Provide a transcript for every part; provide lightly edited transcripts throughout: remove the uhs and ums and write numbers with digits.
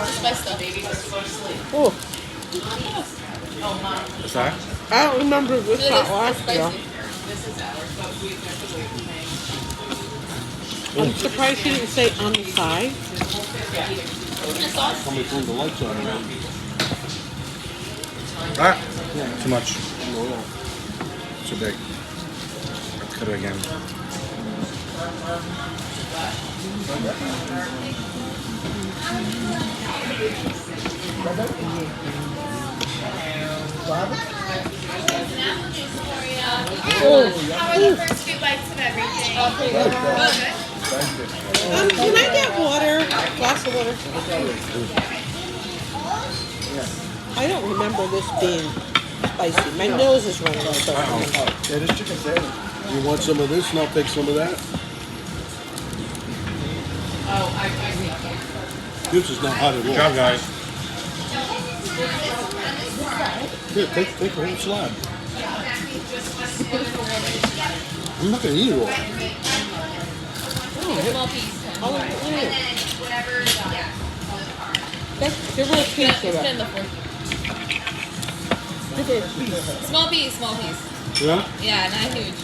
Spice stuff. Oh, What's that? I don't remember this hot last year. I'm surprised she didn't say on the side. Somebody turned the lights on. Ah, too much. Too big. Let's cut it again. How are the first few bites of everything? Can I get water? Glass of water? I don't remember this being spicy. My nose is running. Yeah, this chicken sandwich. You want some of this and I'll take some of that? This is not hot at all. Good job, guys. Here, take a whole slab. I'm not going to eat it all. Small piece. Give her a piece It's of been it. the fourth. Give her a piece. Small piece, small piece. Yeah? Yeah, not huge.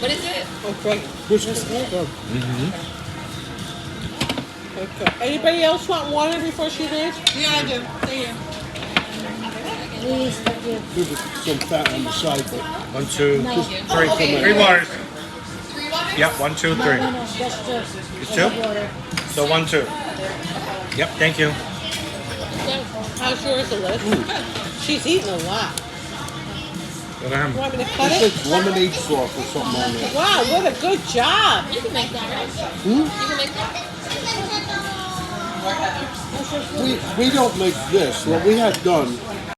What is it? Okay. Brisket. Okay. Anybody else want water before she leaves? Yeah, I do. Thank you. There's some fat on the side, but 1, 2, Thank you. 3. Okay. 3 waters. 3 waters? Yep, 1, 2, 3. No, that's just. It's 2? So 1, 2. Yep, thank you. How's yours, Liz? She's eating a lot. Go down. You want me to cut it's it? like lemonade sauce or something on there. Wow, what a good job. You can make that, right? Hmm? You can make that? We don't make this. What we had done